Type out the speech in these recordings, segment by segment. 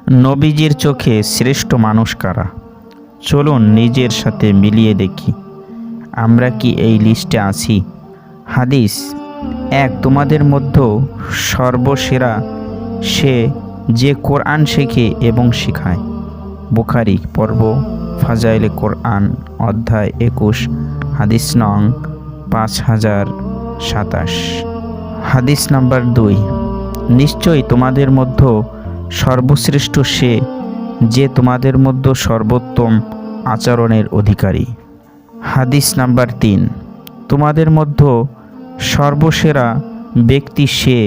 নবীজির চোখে শ্রেষ্ঠ মানুষ কারা? চলুন নিজের সাথে মিলিয়ে দেখি আমরা কি এই লিস্টে আছি। হাদিস 1, তোমাদের মধ্যে সর্বসেরা সে যে কোরআন শেখে এবং শেখায়। বুখারী পর্ব ফাজাইলে কোরআন অধ্যায় 21 হাদিস নং 5027। হাদিস নাম্বার 2, নিশ্চয়ই তোমাদের মধ্যে সর্বশ্রেষ্ঠ সে যে তোমাদের মধ্যে সর্বোত্তম আচরণের অধিকারী। হাদিস নাম্বার 3, তোমাদের মধ্যে সর্বসেরা ব্যক্তি সে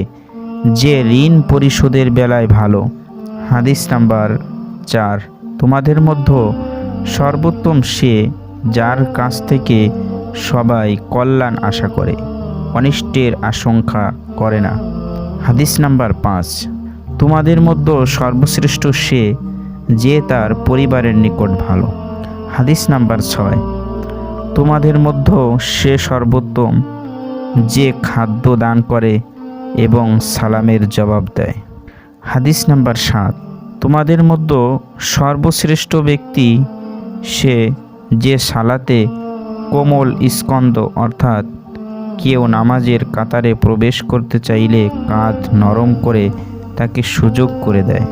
যে ঋণ পরিশোধের বেলায় ভালো। হাদিস নাম্বার 4, তোমাদের মধ্যে সর্বোত্তম সে যার কাছ থেকে সবাই কল্যাণ আশা করে, অনিষ্টের আশঙ্কা করে না। হাদিস নাম্বার 5, তোমাদের মধ্যে সর্বশ্রেষ্ঠ সে যে তার পরিবারের নিকট ভালো। হাদিস নাম্বার 6, তোমাদের মধ্যে সে সর্বোত্তম যে খাদ্য দান করে এবং সালামের জবাব দেয়। হাদিস নাম্বার 7, তোমাদের মধ্যে সর্বশ্রেষ্ঠ ব্যক্তি সে যে সালাতে কোমল স্কন্দ, অর্থাৎ কেউ নামাজের কাতারে প্রবেশ করতে চাইলে কাঁধ নরম করে তাকে সুযোগ করে দেয়।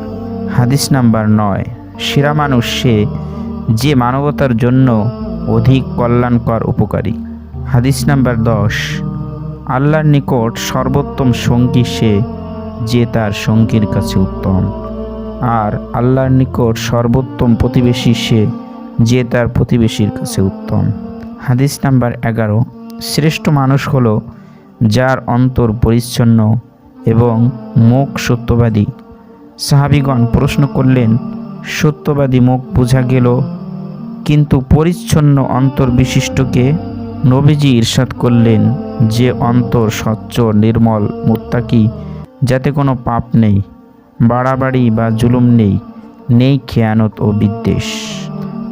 হাদিস নাম্বার 9, সেরা মানুষ সে যে মানবতার জন্য অধিক কল্যাণকর উপকারী। হাদিস নাম্বার 10, আল্লাহর নিকট সর্বোত্তম সঙ্গী সে যে তার সঙ্গীর কাছে উত্তম, আর আল্লাহর নিকট সর্বোত্তম প্রতিবেশী সে যে তার প্রতিবেশীর কাছে উত্তম। হাদিস নাম্বার 11, শ্রেষ্ঠ মানুষ হলো যার অন্তর পরিচ্ছন্ন এবং মুখ সত্যবাদী। সাহাবীগণ প্রশ্ন করলেন, সত্যবাদী মুখ বোঝা গেল, কিন্তু পরিচ্ছন্ন অন্তর বিশিষ্টকে? নবীজি ইরশাদ করলেন, যে অন্তর স্বচ্ছ নির্মল মুত্তাকি, যাতে কোনো পাপ নেই, বাড়াবাড়ি বা জুলুম নেই খেয়ানত ও বিদ্বেষ।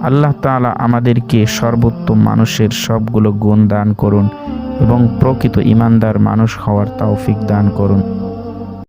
আল্লাহ তাআলা আমাদেরকে সর্বোত্তম মানুষের সবগুলো গুণ দান করুন এবং প্রকৃত ঈমানদার মানুষ হওয়ার তৌফিক দান করুন।